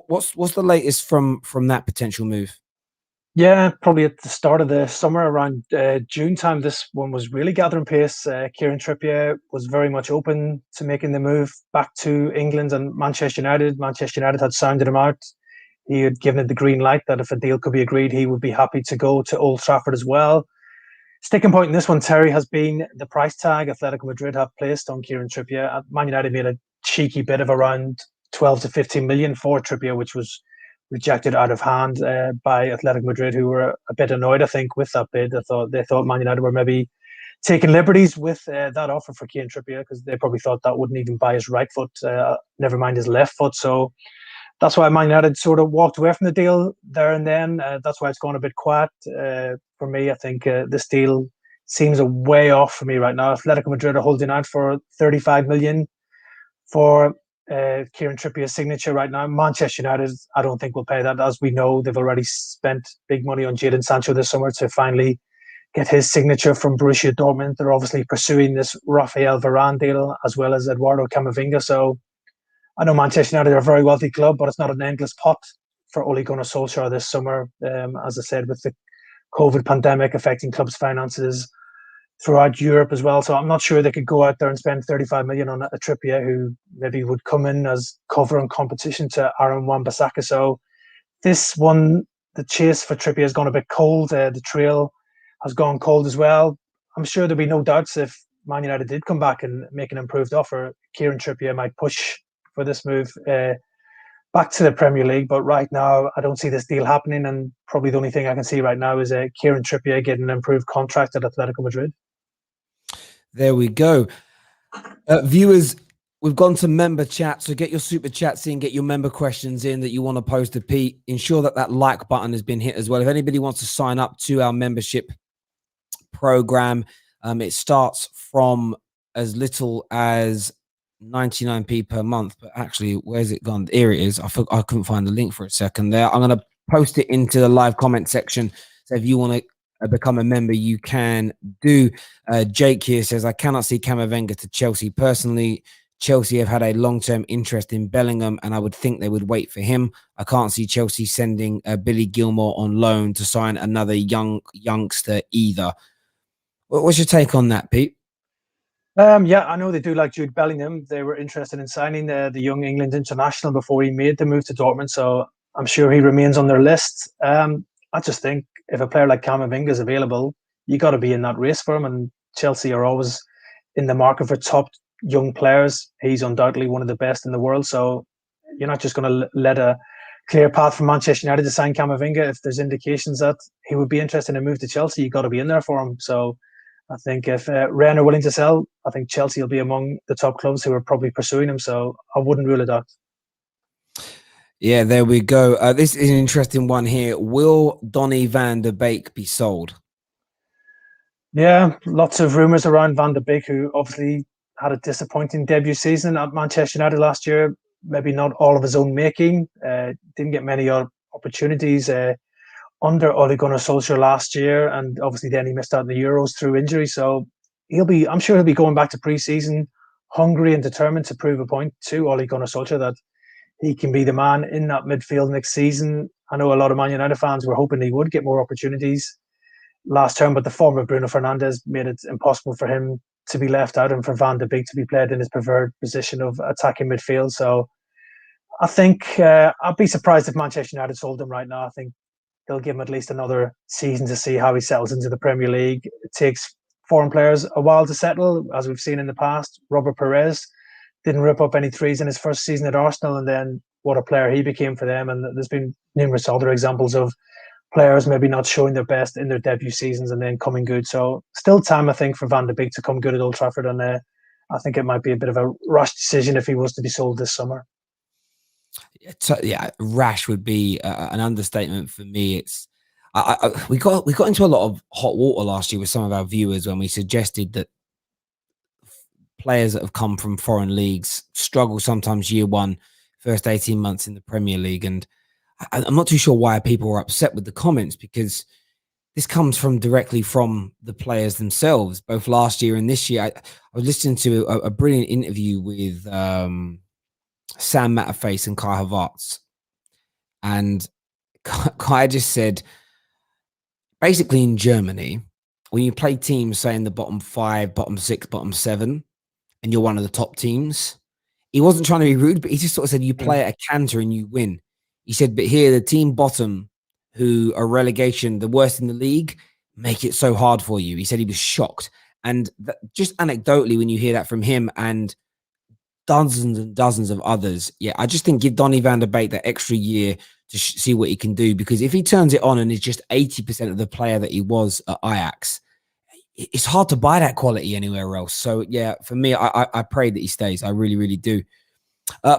What's the latest from that potential move? Yeah, probably at the start of the summer, around June time, this one was really gathering pace. Kieran Trippier was very much open to making the move back to England and Manchester United. Manchester United had sounded him out. He had given it the green light that if a deal could be agreed, he would be happy to go to Old Trafford as well. Sticking point in this one, Terry, has been the price tag Atletico Madrid have placed on Kieran Trippier. Man United made a cheeky bid of around 12 to 15 million for Trippier, which was rejected out of hand by Atletico Madrid, who were a bit annoyed, I think, with that bid. They thought Man United were maybe taking liberties with that offer for Kieran Trippier, because they probably thought that wouldn't even buy his right foot, never mind his left foot. So that's why Man United sort of walked away from the deal there and then. That's why it's gone a bit quiet for me. I think this deal seems a way off for me right now. Atletico Madrid are holding out for 35 million for Kieran Trippier's signature right now. Manchester United, I don't think will pay that. As we know, they've already spent big money on Jadon Sancho this summer to finally get his signature from Borussia Dortmund. They're obviously pursuing this Rafael Varane deal as well as Eduardo Camavinga. So I know Manchester United are a very wealthy club, but it's not an endless pot for Ole Gunnar Solskjaer this summer. As I said, with the COVID pandemic affecting clubs' finances throughout Europe as well. So I'm not sure they could go out there and spend 35 million on a Trippier who maybe would come in as cover and competition to Aaron Wan-Bissaka. So this one, the chase for Trippier has gone a bit cold. The trail has gone cold as well. I'm sure there'll be no doubts if Man United did come back and make an improved offer, Kieran Trippier might push for this move back to the Premier League. But right now, I don't see this deal happening. And probably the only thing I can see right now is Kieran Trippier getting an improved contract at Atletico Madrid. There we go. Viewers, we've gone to member chat. So get your super chats in, get your member questions in that you want to post to Pete. Ensure that like button has been hit as well. If anybody wants to sign up to our membership program, it starts from as little as 99p per month. But actually, where's it gone? Here it is. I couldn't find the link for a second there. I'm going to post it into the live comment section. So if you want to become a member, you can do. Jake here says, I cannot see Camavinga to Chelsea. Personally, Chelsea have had a long-term interest in Bellingham, and I would think they would wait for him. I can't see Chelsea sending Billy Gilmore on loan to sign another youngster either. What's your take on that, Pete? Yeah, I know they do like Jude Bellingham. They were interested in signing the young England international before he made the move to Dortmund. So I'm sure he remains on their list. I just think if a player like Camavinga is available, you got to be in that race for him. And Chelsea are always in the market for top young players. He's undoubtedly one of the best in the world. So you're not just going to let a clear path from Manchester United to sign Camavinga. If there's indications that he would be interested in a move to Chelsea, you got to be in there for him. So I think if Rennes are willing to sell, I think Chelsea will be among the top clubs who are probably pursuing him. So I wouldn't rule it out. Yeah, there we go. This is an interesting one here. Will Donny van de Beek be sold? Yeah, lots of rumours around Van de Beek, who obviously had a disappointing debut season at Manchester United last year. Maybe not all of his own making. Didn't get many opportunities under Ole Gunnar Solskjaer last year, and obviously then he missed out on the Euros through injury. So I'm sure he'll be going back to pre-season hungry and determined to prove a point to Ole Gunnar Solskjaer that he can be the man in that midfield next season. I know a lot of Man United fans were hoping he would get more opportunities last term, but the form of Bruno Fernandes made it impossible for him to be left out and for Van de Beek to be played in his preferred position of attacking midfield. So I think I'd be surprised if Manchester United sold him right now. I think they'll give him at least another season to see how he settles into the Premier League. It takes foreign players a while to settle, as we've seen in the past. Robert Perez didn't rip up any threes in his first season at Arsenal, and then what a player he became for them. And there's been numerous other examples of players maybe not showing their best in their debut seasons and then coming good. So still time, I think, for Van de Beek to come good at Old Trafford. And I think it might be a bit of a rash decision if he was to be sold this summer. Yeah, rash would be an understatement for me. It's we got into a lot of hot water last year with some of our viewers when we suggested that players that have come from foreign leagues struggle sometimes year one, first 18 months in the Premier League. And I'm not too sure why people are upset with the comments, because this comes directly from the players themselves, both last year and this year. I was listening to a brilliant interview with Sam Matterface and Kai Havertz. And Kai just said, basically in Germany, when you play teams, say in the bottom 5, bottom 6, bottom 7, and you're one of the top teams, he wasn't trying to be rude, but he just sort of said, you play at a canter and you win. He said, but here, the team bottom, who are relegation, the worst in the league, make it so hard for you. He said he was shocked. And just anecdotally, when you hear that from him and dozens and dozens of others, yeah, I just think give Donny van de Beek that extra year to see what he can do. Because if he turns it on and is just 80% of the player that he was at Ajax, it's hard to buy that quality anywhere else. So, yeah, for me, I pray that he stays. I really, really do.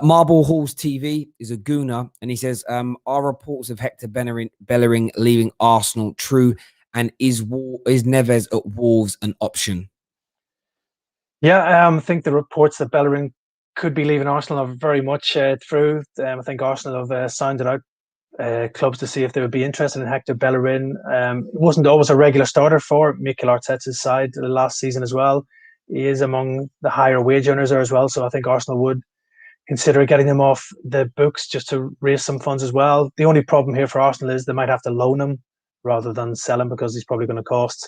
Marble Halls TV is a gooner, and he says, are reports of Hector Bellerin leaving Arsenal true, and is Neves at Wolves an option? Yeah, I think the reports that Bellerin could be leaving Arsenal are very much true. I think Arsenal have sounded out clubs to see if they would be interested in Hector Bellerin. He wasn't always a regular starter for Mikel Arteta's side last season as well. He is among the higher wage earners there as well, so I think Arsenal would consider getting him off the books just to raise some funds as well. The only problem here for Arsenal is they might have to loan him rather than sell him, because he's probably going to cost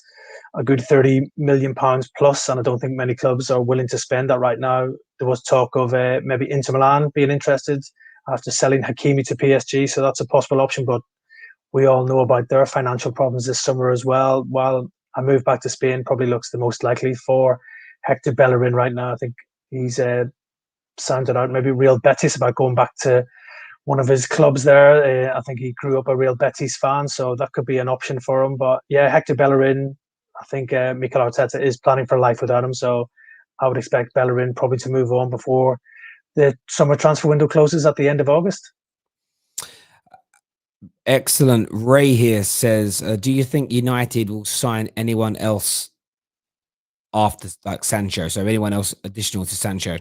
a good £30 million plus, and I don't think many clubs are willing to spend that right now. There was talk of maybe Inter Milan being interested after selling Hakimi to PSG, so that's a possible option, but we all know about their financial problems this summer as well. While a move back to Spain probably looks the most likely for Hector Bellerin right now. I think he's sounded out maybe Real Betis about going back to one of his clubs there. I think he grew up a Real Betis fan, so that could be an option for him. But yeah, Hector Bellerin, I think Mikel Arteta is planning for life without him, so I would expect Bellerin probably to move on before the summer transfer window closes at the end of August. Excellent. Ray here says, do you think United will sign anyone else after like Sancho? So anyone else additional to Sancho?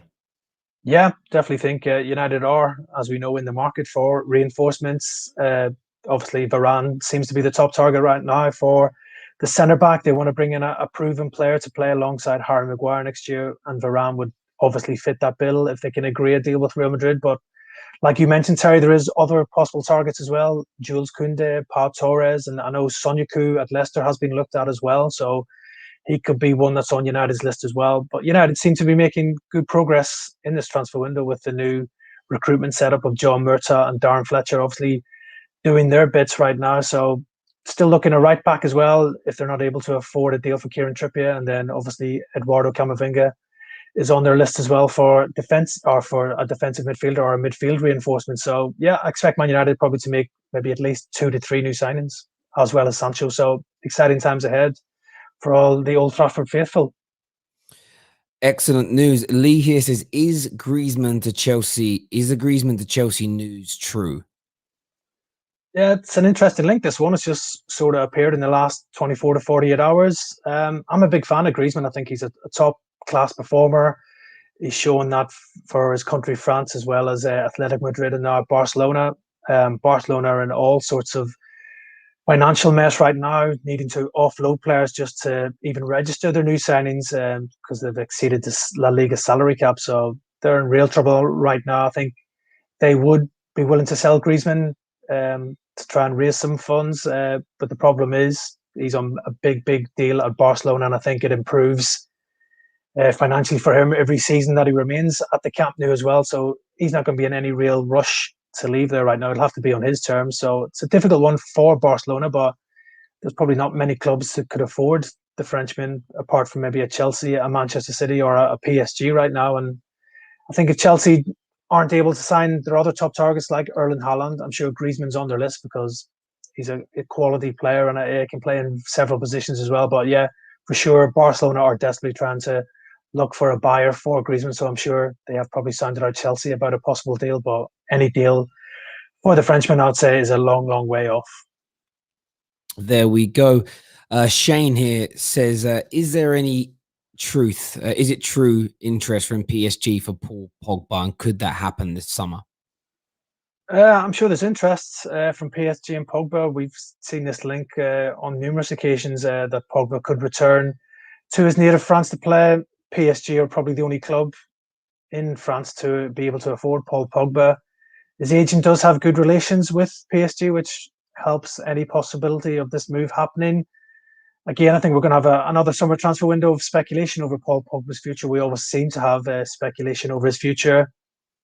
Yeah, definitely think United are, as we know, in the market for reinforcements. Obviously, Varane seems to be the top target right now for the centre-back. They want to bring in a proven player to play alongside Harry Maguire next year, and Varane would obviously fit that bill if they can agree a deal with Real Madrid. But like you mentioned, Terry, there is other possible targets as well. Jules Koundé, Pau Torres, and I know Sonyaku at Leicester has been looked at as well. So he could be one that's on United's list as well. But United seem to be making good progress in this transfer window with the new recruitment setup of John Murta and Darren Fletcher. Obviously, doing their bits right now. So still looking at right back as well if they're not able to afford a deal for Kieran Trippier, and then obviously Eduardo Camavinga is on their list as well for defense or for a defensive midfielder or a midfield reinforcement. So yeah, I expect Man United probably to make maybe at least 2 to 3 new signings as well as Sancho. So exciting times ahead for all the Old Trafford faithful. Excellent news. Lee here says, is the Griezmann to Chelsea news true? Yeah, it's an interesting link. This one has just sort of appeared in the last 24 to 48 hours. I'm a big fan of Griezmann. I think he's a top class performer. He's shown that for his country, France, as well as Athletic Madrid and now Barcelona. Barcelona are in all sorts of financial mess right now, needing to offload players just to even register their new signings because they've exceeded this La Liga salary cap. So they're in real trouble right now. I think they would be willing to sell Griezmann to try and raise some funds. But the problem is he's on a big deal at Barcelona, and I think it improves financially for him every season that he remains at the Camp Nou as well. So he's not going to be in any real rush to leave there right now. It'll have to be on his terms. So it's a difficult one for Barcelona, but there's probably not many clubs that could afford the Frenchman apart from maybe a Chelsea, a Manchester City, or a PSG right now. And I think if Chelsea aren't able to sign their other top targets like Erling Haaland, I'm sure Griezmann's on their list because he's a quality player and can play in several positions as well. But yeah, for sure, Barcelona are desperately trying to look for a buyer for Griezmann. So I'm sure they have probably sounded out Chelsea about a possible deal, but any deal for the Frenchman, I'd say, is a long way off. There we go. Shane here says, is there any truth? Is it true interest from PSG for Paul Pogba, and could that happen this summer? I'm sure there's interest from PSG and Pogba. We've seen this link on numerous occasions that Pogba could return to his native France to play. PSG are probably the only club in France to be able to afford Paul Pogba. His agent does have good relations with PSG, which helps any possibility of this move happening. Again, I think we're going to have another summer transfer window of speculation over Paul Pogba's future. We always seem to have speculation over his future.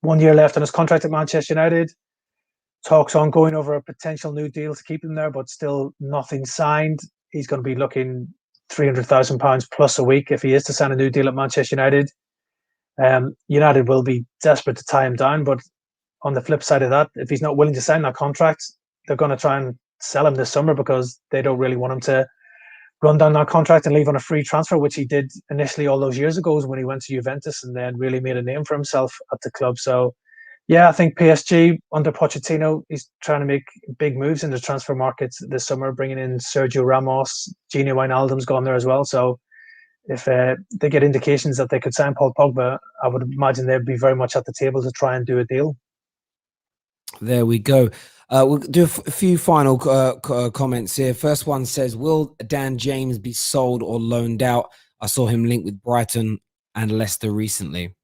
1 year left on his contract at Manchester United. Talks ongoing over a potential new deal to keep him there, but still nothing signed. He's going to be looking £300,000 plus a week if he is to sign a new deal at Manchester United. United will be desperate to tie him down, but on the flip side of that, if he's not willing to sign that contract, they're going to try and sell him this summer because they don't really want him to run down that contract and leave on a free transfer, which he did initially all those years ago when he went to Juventus and then really made a name for himself at the club. So yeah, I think PSG under Pochettino, he's trying to make big moves in the transfer markets this summer, bringing in Sergio Ramos. Gini Wijnaldum's gone there as well. So if they get indications that they could sign Paul Pogba, I would imagine they'd be very much at the table to try and do a deal. There we go. We'll do a few final comments here. First one says, will Dan James be sold or loaned out? I saw him linked with Brighton and Leicester recently.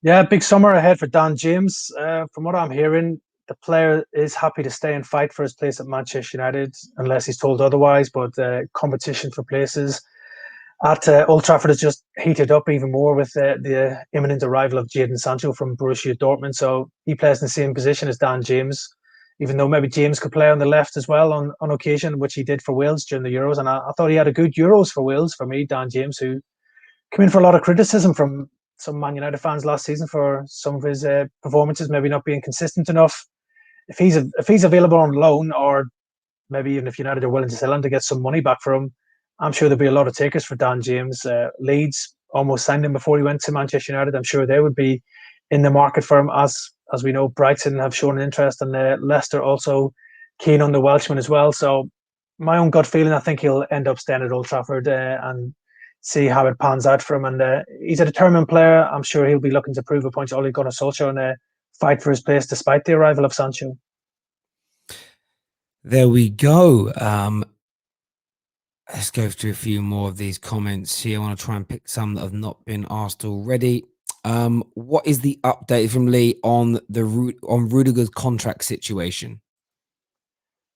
Yeah, big summer ahead for Dan James. From what I'm hearing, the player is happy to stay and fight for his place at Manchester United unless he's told otherwise. But competition for places at Old Trafford has just heated up even more with the imminent arrival of Jadon Sancho from Borussia Dortmund. So he plays in the same position as Dan James, even though maybe James could play on the left as well on occasion, which he did for Wales during the Euros. And I thought he had a good Euros for Wales for me, Dan James, who came in for a lot of criticism from some Man United fans last season for some of his performances maybe not being consistent enough. If he's available on loan, or maybe even if United are willing to sell him to get some money back for him, I'm sure there'll be a lot of takers for Dan James. Leeds almost signed him before he went to Manchester United. I'm sure they would be in the market for him, as we know Brighton have shown an interest, and Leicester also keen on the Welshman as well. So my own gut feeling, I think he'll end up staying at Old Trafford and see how it pans out for him. And he's a determined player. I'm sure he'll be looking to prove a point to Ole Gunnar Solskjaer and fight for his place despite the arrival of Sancho. There we go. Let's go through a few more of these comments here. I want to try and pick some that have not been asked already. What is the update from Lee on Rudiger's contract situation?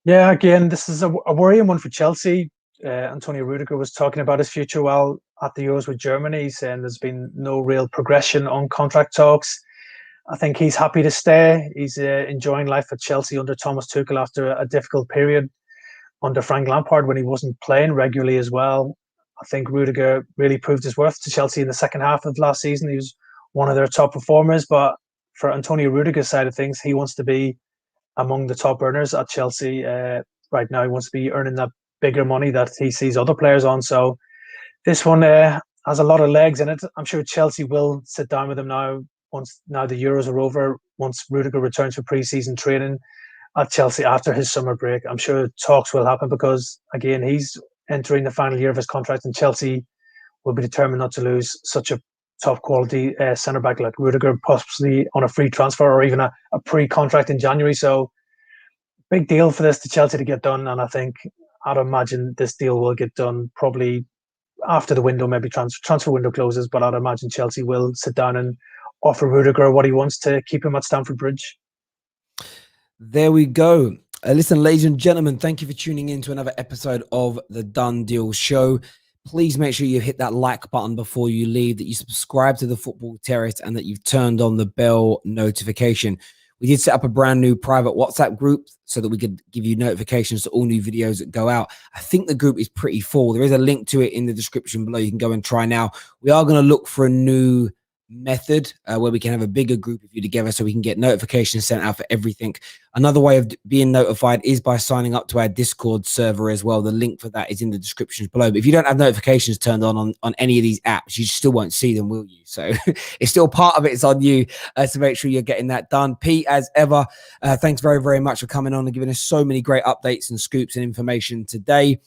Yeah, again, this is a worrying one for Chelsea. Antonio Rudiger was talking about his future while at the Euros with Germany, saying there's been no real progression on contract talks. I think he's happy to stay. He's enjoying life at Chelsea under Thomas Tuchel after a difficult period under Frank Lampard when he wasn't playing regularly as well. I think Rudiger really proved his worth to Chelsea in the second half of last season. He was one of their top performers, but for Antonio Rudiger's side of things, he wants to be among the top earners at Chelsea right now. He wants to be earning that bigger money that he sees other players on. So this one has a lot of legs in it. I'm sure Chelsea will sit down with him now the Euros are over, once Rudiger returns for pre-season training at Chelsea after his summer break. I'm sure talks will happen because, again, he's entering the final year of his contract and Chelsea will be determined not to lose such a top quality centre-back like Rudiger, possibly on a free transfer or even a pre-contract in January. So big deal for this to Chelsea to get done, and I think I'd imagine this deal will get done probably after the window, maybe transfer window closes, but I'd imagine Chelsea will sit down and offer Rudiger what he wants to keep him at Stamford Bridge. There we go. Listen, ladies and gentlemen, thank you for tuning in to another episode of the Done Deal Show. Please make sure you hit that like button before you leave, that you subscribe to the Football Terrace, and that you've turned on the bell notification. We did set up a brand new private WhatsApp group so that we could give you notifications to all new videos that go out. I think the group is pretty full. There is a link to it in the description below. You can go and try now. We are going to look for a new method where we can have a bigger group of you together so we can get notifications sent out for everything. Another way of being notified is by signing up to our Discord server as well. The link for that is in the description below. But if you don't have notifications turned on any of these apps, you still won't see them, will you? So it's still part of it. It's on you to make sure you're getting that done. Pete, as ever, thanks very, very much for coming on and giving us so many great updates and scoops and information today.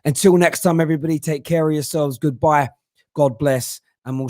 Until next time, everybody, take care of yourselves. Goodbye. God bless. And we'll